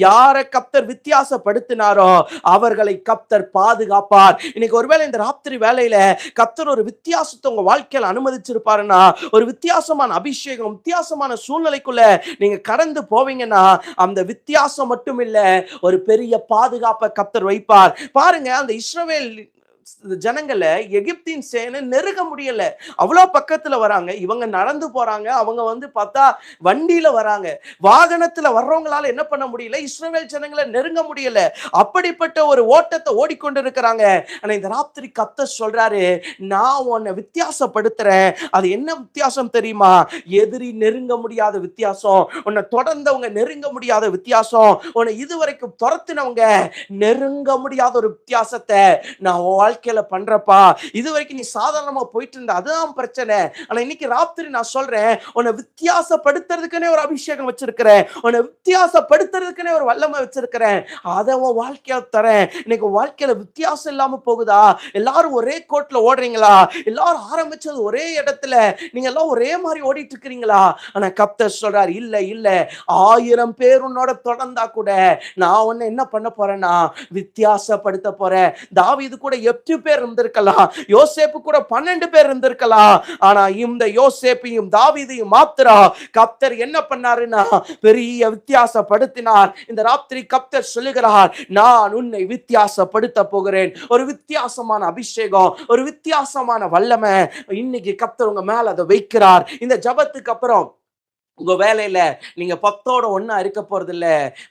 யாரை கர்த்தர் வித்தியாசப்படுத்தினாரோ அவர்களை கர்த்தர் பாதுகாப்பார். இன்னைக்கு ஒருவேளை இந்த ராத்திரி வேளையில கர்த்தர் ஒரு வித்தியாசத்தை உங்க வாழ்க்கையில அனுமதிச்சிருப்பாருன்னா, ஒரு வித்தியாசமான அபிஷேகம், வித்தியாசமான சூழ்நிலைக்குள்ள நீங்க கடந்து போவீங்கன்னா, அந்த வித்தியாசம் மட்டும் இல்ல, ஒரு பெரிய பாதுகாப்பை கர்த்தர் வைப்பார். பாருங்க, அந்த இஸ்ரவேல் ஜனங்களை எகிப்தின் சேனை நெருங்க முடியல. அவ்வளோ பக்கத்துல வராங்க, இவங்க நடந்து போறாங்க, அவங்க பார்த்தா வண்டியில வராங்க. வாகனத்துல வர்றவங்களால என்ன பண்ண முடியல, இஸ்ரவேல் ஜனங்களை நெருங்க முடியல. அப்படிப்பட்ட ஒரு ஓட்டத்தை ஓடிக்கொண்டிருக்கிறாங்க. ஆனா இந்த ராத்திரி கர்த்தர் சொல்றாரு, நான் உன்னை வித்தியாசப்படுத்துறேன். அது என்ன வித்தியாசம் தெரியுமா? எதிரி நெருங்க முடியாத வித்தியாசம், உன்னை தொடர்ந்தவங்க நெருங்க முடியாத வித்தியாசம், உன்னை இதுவரைக்கும் துரத்தினவங்க நெருங்க முடியாத ஒரு வித்தியாசத்தை நான் வாழ்க்கையில பண்றப்பா. இது வரைக்கும் நீ சாதாரணமா போயிட்டு இருந்த, அதுதான் பிரச்சனை. ஆனா இன்னைக்கு ராத்திரி நான் சொல்றேன், உன்னை வித்தியாசப்படுத்துறதுக்குனே ஒரு அபிஷேகம் வச்சிருக்கிறேன், உன்னை வித்தியாசப்படுத்துறதுக்குனே ஒரு வல்லமை வச்சிருக்கிறேன், அதை உன் வாழ்க்கையில தரேன். இன்னைக்கு வாழ்க்கையில வித்தியாசம் இல்லாம போகுதா? எல்லாரும் ஒரே கோட்ல ஓடுறீங்களா? எல்லாரும் ஆரம்பிச்சது ஒரே இடத்துல, நீங்க எல்லாம் ஒரே மாதிரி ஓடிட்டு இருக்கிறீங்களா? ஆனா கர்த்தர் சொல்றார், இல்ல இல்ல, 1000 பேர் உன்னோட தொடர்ந்தா கூட நான் உன்னை என்ன பண்ண போறேன்னா வித்தியாசப்படுத்த போறேன். தாவீது கூட 8 பேர் இருந்திருக்கலாம், யோசேப்பு கூட 12 பேர் இருந்திருக்கலாம். ஆனா இந்த யோசேப்பையும் தாவீதையும் மாத்திரம் கர்த்தர் என்ன பண்ணாருன்னா பெரிய வித்தியாசப்படுத்தினார். இந்த ராத்திரி கர்த்தர் சொல்லுகிறார், நான் உன்னை வித்தியாசப்படுத்த போகிறேன். ஒரு வித்தியாசமான அபிஷேகம், ஒரு வித்தியாசமான வல்லமை இன்னைக்கு கர்த்தர் உங்க மேல அதை வைக்கிறார். இந்த ஜெபத்துக்கு அப்புறம் உங்க வேலையில நீங்க 10ஓட 1 இருக்க போறது இல்ல,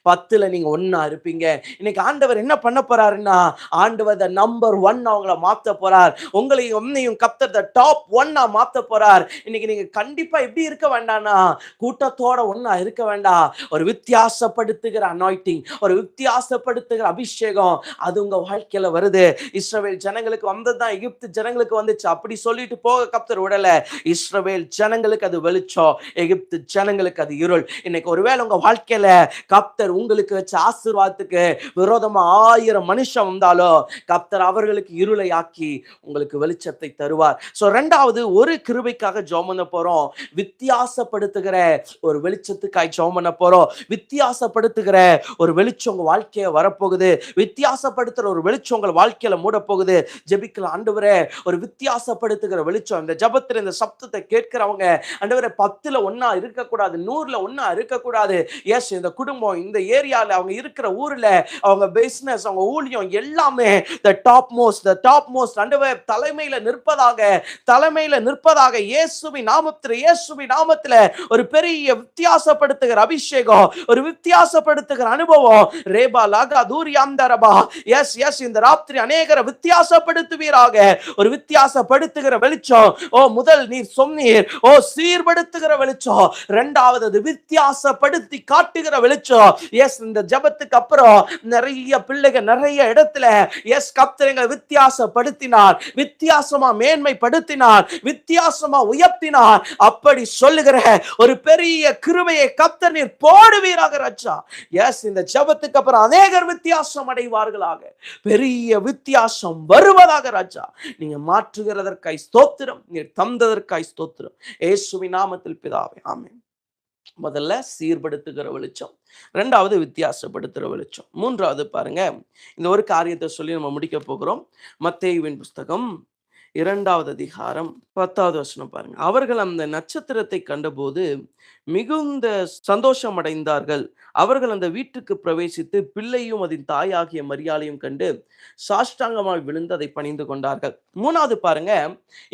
10ல நீங்க 1 இருப்பீங்க. இன்னைக்கு ஆண்டவர் என்ன பண்ண போறாருன்னா, ஆண்டவர் த நம்பர் 1 அவங்கள மாத்த போறார். உங்களையும் உன்னையும் கர்த்தர் த டாப் 1 மாத்த போறார். இன்னைக்கு நீங்க கண்டிப்பா எப்படி இருக்க வேண்டாம்னா, கூட்டத்தோட 1 இருக்க வேண்டாம். ஒரு வித்தியாசப்படுத்துகிற அனாயிண்டிங், ஒரு வித்தியாசப்படுத்துகிற அபிஷேகம் அது உங்க வாழ்க்கையில வருது. இஸ்ரவேல் ஜனங்களுக்கு வந்ததுதான் எகிப்து ஜனங்களுக்கு வந்துச்சு. அப்படி சொல்லிட்டு போக கர்த்தர் விடல. இஸ்ரவேல் ஜனங்களுக்கு அது வெளிச்சம், எகிப்து ஜனங்களுக்கு அது இருள். இன்னைக்கு ஒருவேளை உங்க வாழ்க்கையில கர்த்தர் உங்களுக்கு வச்ச ஆசீர்வாதத்துக்கு விரோதமா 1000 மனுஷன் வந்தாலும் கர்த்தர் அவர்களுக்கு இருளை ஆக்கி உங்களுக்கு வெளிச்சத்தை தருவார். சோ இரண்டாவது, ஒரு கிருபைக்காக ஜெபம் பண்ண போறோம், வித்தியாசப்படுத்துகிற ஒரு வெளிச்சத்துக்காய் ஜெபம் பண்ண போறோம். வித்தியாசப்படுத்துகிற ஒரு வெளிச்சம் உங்க வாழ்க்கைய வரப்போகுது. வித்தியாசப்படுத்துற ஒரு வெளிச்சம் உங்க வாழ்க்கையில மூட போகுது. ஜெபிக்கலாம், ஆண்டவரே ஒரு வித்தியாசப்படுத்துகிற வெளிச்சம். இந்த ஜெபத்துல இந்த சப்தத்தை கேட்கிறவங்க, ஆண்டவரே 10ல 1 இருக்க இருக்கக்கூடாது, 100ல 1 இருக்கக்கூடாது. எஸ், இந்த குடும்பம், இந்த ஏரியால, அவங்க இருக்கிற ஊர்ல, அவங்க பிசினஸ், அவங்க ஊழியம் எல்லாமே த டாப் மோஸ்ட் ஆண்டவர் தலைமையில நிற்பதாக இயேசுவின் நாமத்தில ஒரு பெரிய வித்தியாசப்படுத்துகிற அபிஷேகம், ஒரு வித்தியாசப்படுத்துகிற அனுபவம். ரேபா லாகா தூரியாந்தரபா. எஸ் எஸ் இந்த ராத்திரி அநேகரை வித்தியாசப்படுத்துவீராக. ஒரு வித்தியாசப்படுத்துகிற வெளிச்சம். முதல் நீர் சொன்னீர், சீர்படுத்துகிற வெளிச்சம். இரண்டாவது அது வித்தியாசப்படுத்தி காட்டுகிற வெளிச்சம். எஸ், இந்த ஜெபத்துக்கு அப்புறம் நிறைய பிள்ளைகள் நிறைய இடத்துல எஸ் கர்த்தரை வித்தியாசப்படுத்தினார், வித்தியாசமா மேன்மைப்படுத்தினார், வித்தியாசமா உயர்த்தினார். அப்படி சொல்லுகிற ஒரு பெரிய கிருபையை கர்த்தர் நீர் போடுவீராக ராஜா. எஸ், இந்த ஜெபத்துக்கு அப்புறம் அநேகர் வித்தியாசம் அடைவார்களாக, பெரிய வித்தியாசம் வருவதாக ராஜா. நீங்க மாற்றுகிறதற்காய் ஸ்தோத்திரம், நீர் தந்ததற்காய் ஸ்தோத்திரம். இயேசுவின் நாமத்தில் பிதாவே, ஆமென். முதல்ல சீர்படுத்துகிற வெளிச்சம், இரண்டாவது வித்தியாசப்படுத்துகிற வெளிச்சம், மூன்றாவது பாருங்க, இந்த ஒரு காரியத்தை சொல்லி நம்ம முடிக்க போகிறோம். மத்தேயுவின் புஸ்தகம் 2வது அதிகாரம் 10வது வசனம் பாருங்க. அவர்கள் அந்த நட்சத்திரத்தை கண்டபோது மிகுந்த சந்தோஷம் அடைந்தார்கள். அவர்கள் அந்த வீட்டுக்கு பிரவேசித்து பிள்ளையும் அதன் தாயாகிய மரியாளையும் கண்டு சாஷ்டாங்கமாய் விழுந்து அதை பணிந்து கொண்டார்கள். மூணாவது பாருங்க,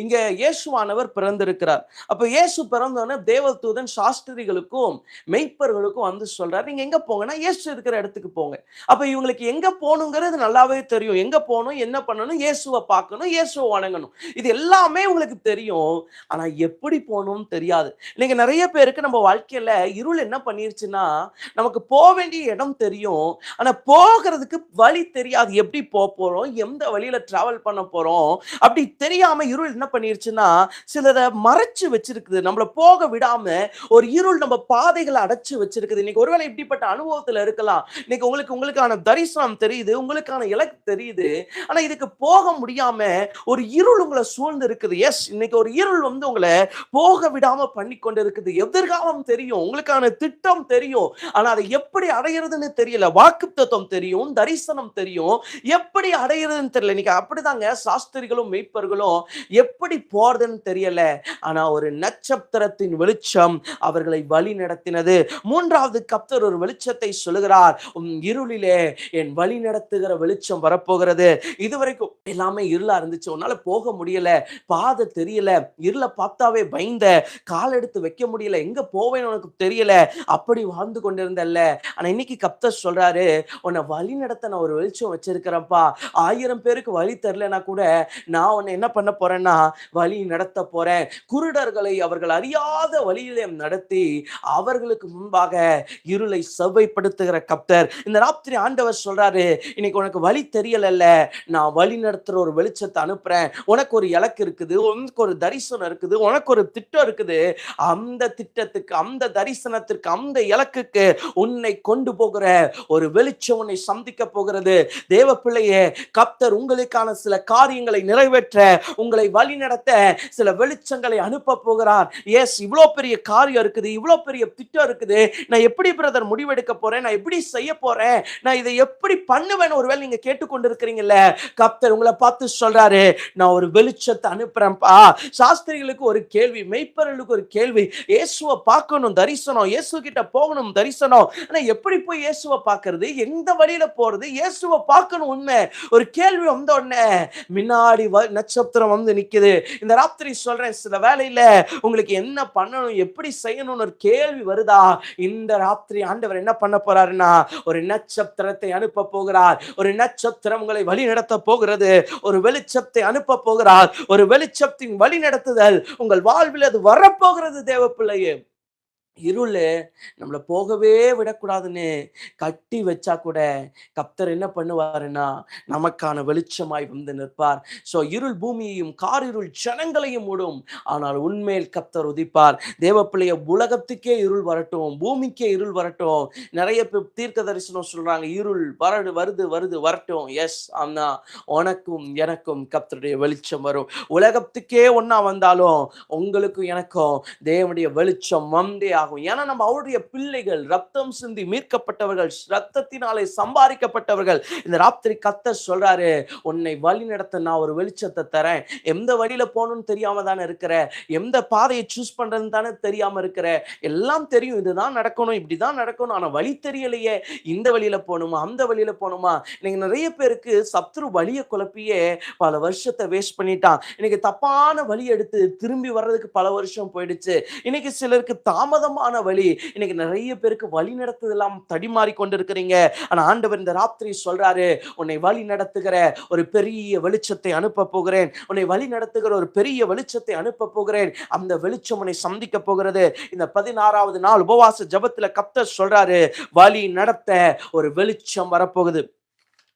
இங்க இயேசுவானவர் பிறந்திருக்கிறார். அப்ப இயேசு பிறந்தோன்னு தேவதூதன் சாஸ்திரிகளுக்கும் மெய்ப்பர்களுக்கும் வந்து சொல்றாரு, நீங்க எங்க போங்கன்னா இயேசு இருக்கிற இடத்துக்கு போங்க. அப்ப இவங்களுக்கு எங்க போகணுங்கிறது நல்லாவே தெரியும். எங்க போகணும், என்ன பண்ணணும், இயேசுவை பார்க்கணும், இயேசுவை வணங்கணும், இது எல்லாமே உங்களுக்கு தெரியும். ஆனா எப்படி போகணும்னு தெரியாது. இன்னைக்கு நிறைய பேருக்கு நம்ம வாழ்க்கையில இருள் என்ன பண்ணிருச்சுன்னா, நமக்கு போக வேண்டிய இடம் தெரியும், ஆனா போகிறதுக்கு வழி தெரியாது. எப்படி போறோம், எந்த வழியில டிராவல் பண்ண போறோம் அப்படி தெரியாம இருள் என்ன பண்ணிருச்சுன்னா சிலரை மறைச்சு வச்சிருக்குது, நம்மள போக விடாம ஒரு இருள் நம்ம பாதைகளை அடைச்சு வச்சிருக்குது. இன்னைக்கு ஒருவேளை இப்படிப்பட்ட அனுபவத்துல இருக்கலாம். இன்னைக்கு உங்களுக்கான தரிசனம் தெரியுது, உங்களுக்கான இலக்கு தெரியுது, ஆனா இதுக்கு போக முடியாம ஒரு இருள் உங்களை சூழ்ந்து இருக்குது. எஸ், இன்னைக்கு ஒரு இருள் வந்து உங்களை போக விடாம பண்ணி கொண்டு இருக்குது. எதிர்காலம் தெரியும், உங்களுக்கான திட்டம் தெரியும், ஆனா அதை எப்படி அடையிறதுன்னு தெரியல. வாக்குத்தத்தம் தெரியும், தரிசனம் தெரியும், எப்படி அடையிறதுன்னு தெரியல. இன்னைக்கு அப்படிதாங்க சாஸ்திரிகளும் மெய்ப்பர்களும் எப்படி போறதுன்னு தெரியல. ஆனா ஒரு நட்சத்திரத்தின் வெளிச்சம் அவர்களை வழி நடத்தினது. மூன்றாவது கர்த்தர் ஒரு வெளிச்சத்தை சொல்லுகிறார், இருளிலே என் வழி நடத்துகிற வெளிச்சம் வரப்போகிறது. இதுவரைக்கும் எல்லாமே இருளா இருந்துச்சு, உன்னால போக முடியல, பாதை தெரியல, இருள பார்த்தாவே பயந்த, கால் எடுத்து வைக்க முடியல, எங்க போவேன்னு உனக்கு தெரியல, அப்படி வாழ்ந்து கொண்டிருந்தல்ல. ஆனா இன்னைக்கு கர்த்தர் சொல்றாரு, உன்னை வழி நடத்த நான் ஒரு வெளிச்சம் வச்சிருக்கிறேன்ப்பா. 1000 பேருக்கு வழி தெரியலனா கூட நான் உன்னை என்ன பண்ண போறேன்னா வழி நடத்த போறேன். குருடர்களை அவர்கள் அறியாத வழியிலே நடத்தி அவர்களுக்கு முன்பாக இருளை செவ்வைப்படுத்துகிற கர்த்தர். இந்த ராத்திரி ஆண்டவர் சொல்றாரு, இன்னைக்கு உனக்கு வழி தெரியலல்ல, நான் வழி நடத்துற ஒரு வெளிச்சத்தை அனுப்புறேன். உனக்கு ஒரு இலக்கு இருக்குது, உனக்கு ஒரு தரிசனம் இருக்குது, உனக்கு ஒரு திட்டம் இருக்குது. அந்த திட்டத்துக்கு, அந்த தரிசனத்திற்கு, அந்த இலக்குக்கு உன்னை கொண்டு போகிற ஒரு வெளிச்சம் உன்னை சந்திக்க போகிறது. தேவ பிள்ளையே, கர்த்தர் உங்களுக்கான சில காரியங்களை நிறைவேற்ற, உங்களை வழி நடத்த சில வெளிச்சங்களை அனுப்ப போகிறார். எஸ், இவ்வளோ பெரிய காரியம் இருக்குது, இவ்வளோ பெரிய திட்டம் இருக்குது, நான் எப்படி பிரதர் முடிவெடுக்க போறேன், நான் எப்படி செய்ய போறேன், நான் இதை எப்படி பண்ணுவேன்னு ஒருவேளை நீங்க கேட்டுக்கொண்டு இருக்கிறீங்கல்ல, கர்த்தர் உங்களை பார்த்து சொல்றாரு, நான் ஒரு வெளிச்சத்தை அனுப்புறேன்ப்பா. சாஸ்திரிகளுக்கு ஒரு கேள்வி, மெய்ப்பர்களுக்கு ஒரு கேள்வி, இயேசுவை பார்க்கணும் தரிசனம், இயேசு கிட்ட போகணும் தரிசனம், ஆனா எப்படி போய் இயேசுவை பார்க்கிறது, எந்த வழியில போறது, இயேசுவை பார்க்கணும் உண்மை. ஒரு கேள்வி வந்த உடனே முன்னாடி நட்சத்திரம் வந்து நிக்குது. இந்த ராத்திரி சொல்றேன், சில வேளையில உங்களுக்கு என்ன பண்ணணும், எப்படி செய்யணும்னு ஒரு கேள்வி வருதா, இந்த ராத்திரி ஆண்டவர் என்ன பண்ண போறாருன்னா ஒரு நட்சத்திரத்தை அனுப்ப போகிறார். ஒரு நட்சத்திரம் உங்களை வழி நடத்த போகிறது. ஒரு வெளிச்சத்தை அனுப்ப போகிறார். ஒரு வெளிச்சத்தின் வழி நடத்துதல் உங்கள் வாழ்வில் அது வரப்போகிறது. தேவ பிள்ளையே, இருள் நம்மளை போகவே விடக்கூடாதுன்னு கட்டி வச்சா கூட கர்த்தர் என்ன பண்ணுவாருன்னா நமக்கான வெளிச்சமாய் வந்து நிற்பார். ஸோ இருள் பூமியையும் காரிருள் ஜனங்களையும் மூடும், ஆனால் உண்மையில் கர்த்தர் உதிப்பார். தேவ பிள்ளைய, உலகத்துக்கே இருள் வரட்டும், பூமிக்கே இருள் வரட்டும். நிறைய பேர் தீர்க்க தரிசனம் சொல்றாங்க, இருள் வருது வரட்டும். எஸ், ஆனா உனக்கும் எனக்கும் கர்த்தருடைய வெளிச்சம் வரும். உலகத்துக்கே ஒன்னா வந்தாலும் உங்களுக்கும் எனக்கும் தேவனுடைய வெளிச்சம் வந்தே உண்டாகும். ஏன்னா நம்ம அவருடைய பிள்ளைகள், ரத்தம் சிந்தி மீட்கப்பட்டவர்கள், ரத்தத்தினாலே சம்பாதிக்கப்பட்டவர்கள். இந்த ராத்திரி கர்த்தர் சொல்றாரு, உன்னை வழி நடத்த நான் ஒரு வெளிச்சத்தை தரேன். எந்த வழியில போகணும்னு தெரியாம தானே இருக்கிற, எந்த பாதையை சூஸ் பண்றதுன்னு தானே தெரியாம இருக்கிற, எல்லாம் தெரியும், இதுதான் நடக்கணும், இப்படிதான் நடக்கணும், ஆனா வழி தெரியலையே, இந்த வழியில போகணுமா, அந்த வழியில போகணுமா. இன்னைக்கு நிறைய பேருக்கு சத்ரு வழியை குழப்பியே பல வருஷத்தை வேஸ்ட் பண்ணிட்டான். இன்னைக்கு தப்பான வழி எடுத்து திரும்பி வர்றதுக்கு பல வருஷம் போயிடுச்சு. இன்னைக்கு சிலருக்கு தாமதமான வழி. இன்னைக்கு நிறைய பேருக்கு வழி நடத்துதெல்லாம் தடிமாறி கொண்டிருக்கிறீங்க. ஆனா ஆண்டவர் இந்த ராத்திரி சொல்றாரு, உன்னை வழி நடத்துகிற ஒரு பெரிய வெளிச்சத்தை அனுப்ப போகிறேன். உன்னை வழி நடத்துகிற ஒரு பெரிய வெளிச்சத்தை அனுப்ப போகிறேன். அந்த வெளிச்சம் உன்னை சந்திக்க போகிறது. இந்த 16வது நாள் உபவாச ஜெபத்துல கர்த்தர் சொல்றாரு, வழி நடத்த ஒரு வெளிச்சம் வரப்போகுது.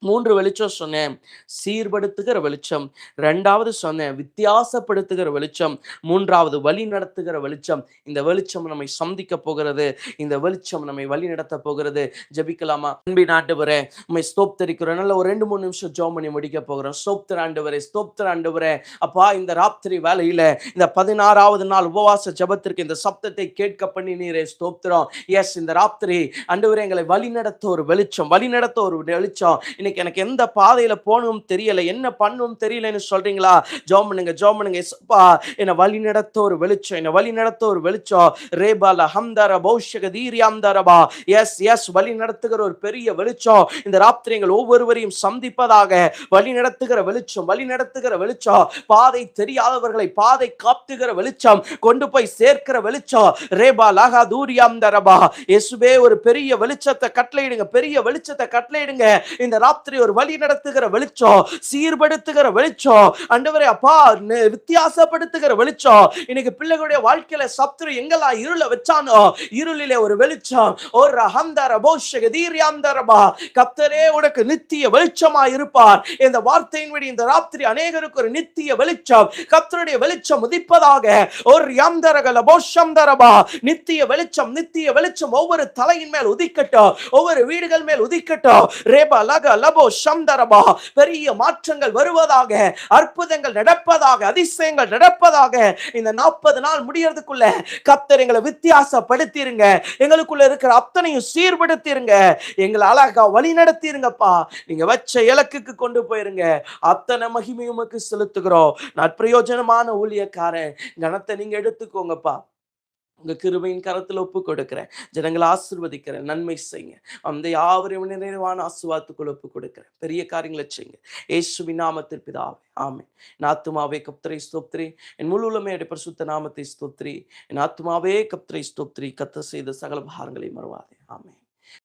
3 வெளிச்சம் சொன்னேன். சீர்படுத்துகிற வெளிச்சம். 2வது சொன்னேன் வித்தியாசப்படுத்துகிற வெளிச்சம். 3வது வழி நடத்துகிற வெளிச்சம். இந்த வெளிச்சம் நம்மை சந்திக்க போகிறது. இந்த வெளிச்சம் நம்மை வழி நடத்த போகிறது. ஜெபிக்கலாமா? அன்பின் ஆண்டவரே, உம்மை ஸ்தோத்திரிக்கிறோம். நல்ல ஒரு 2-3 நிமிஷம் ஜெபம் பண்ணி முடிக்க போகிறோம். ஸ்தோத்திர ஆண்டவரே, ஸ்தோத்திர ஆண்டவரே. அப்பா, இந்த ராத்திரி வேளையில இந்த 16வது நாள் உபவாச ஜெபத்திற்கு இந்த சப்தத்தை கேட்க பண்ணினீரே, ஸ்தோத்திரம். எஸ், இந்த ராத்திரி ஆண்டவரே எங்களை வழி நடத்த ஒரு வெளிச்சம், வழி நடத்த ஒரு வெளிச்சம். எனக்கு எந்த பாதையில போகணும் தெரியல, என்ன பண்ணணும் தெரியலன்னு சொல்றீங்களா? ஜெபம் பண்ணுங்க, ஜெபம் பண்ணுங்க. இயேசுப்பா, என்னை வழி நடத்த ஒரு வெளிச்சம், என்னை வழி நடத்த ஒரு வெளிச்சம். ரேபால ஹம்தர பௌஷக தீரியாம்தரபா. எஸ் எஸ், வழி நடத்துகிற ஒரு பெரிய வெளிச்சம் இந்த ராத்திரி எங்கள் ஒவ்வொருவரையும் சந்திப்பதாக. வழி நடத்துகிற வெளிச்சம், வழி நடத்துகிற வெளிச்சம். பாதை தெரியாதவர்களை பாதை காட்டுகிற வெளிச்சம், கொண்டு போய் சேர்க்கிற வெளிச்சம். ரேபா லஹா தூரியாம்தரபா. இயேசுவே, ஒரு பெரிய வெளிச்சத்தை கட்டளையிடுங்க, பெரிய வெளிச்சத்தை கட்டளையிடுங்க. இந்த ராத்திரி ஒரு வழி நடத்துகிற வெளிச்சம், சீர்படுத்துகிற வெளிச்சம். ஆண்டவரே அப்பா, வித்தியாசப்படுத்துகிற வெளிச்சம். இன்னைக்கு பிள்ளைகளுடைய வாழ்க்கையில சத்துரு எங்கெல்லாம் இருள வச்சானோ, இருளிலே ஒரு வெளிச்சம். ஒரு ரஹம்தர போஷக தீரியாம்தரபா. கர்த்தரே உனக்கு நித்திய வெளிச்சமா இருப்பார். இந்த வார்த்தையின்படி இந்த ராத்திரி அநேகருக்கு ஒரு நித்திய வெளிச்சம், கர்த்தருடைய வெளிச்சம் உதிப்பதாக. ஒரு யாம்தரகல போஷம்தரபா. நித்திய வெளிச்சம், நித்திய வெளிச்சம் ஒவ்வொரு தலையின் மேல் உதிக்கட்டும், ஒவ்வொரு வீடுகள் மேல் உதிக்கட்டும். ரேபா லக லபோ ஷம்தரபா. பெரிய மாற்றங்கள் வருவதாக, அற்புதங்கள் நடப்பதாக, அதிசயங்கள் நடப்பதாக. இந்த 40 நாள் முடியறதுக்குள்ள கர்த்தர் எங்களை வித்தியாசப்படுத்திருங்க. எங்களுக்குள்ள இருக்கிற அத்தனையும் சீர்படுத்திருங்க. எங்களை அழகா வழி நடத்திருங்கப்பா. நீங்க வச்ச இலக்குக்கு கொண்டு போயிருங்க. அத்தனை மகிமையும் உமக்கு செலுத்துகிறோம். நான் பிரயோஜனமான ஊழியக்காரன், கனத்தை நீங்க எடுத்துக்கோங்கப்பா. உங்க கிருபையின் கரத்தில் ஒப்பு கொடுக்கிறேன். ஜனங்களை ஆசீர்வதிக்கிறேன். நன்மை செய்யுங்க. அந்த யாவரையும் நிறைவான ஆசீர்வாதத்துக்குள் ஒப்பு கொடுக்கிறேன். பெரிய காரியங்களை செய்யுங்க. இயேசுவின் நாமத்தில் பிதாவே, ஆமென். என் ஆத்துமாவே கர்த்தரை ஸ்தோத்திரி, என் முழு உள்ளமே அவருடைய பரிசுத்த நாமத்தை ஸ்தோத்திரி. என் ஆத்துமாவே கர்த்தரை ஸ்தோத்திரி, கர்த்தர் செய்த சகல உபகாரங்களை மறவாதே. ஆமென்.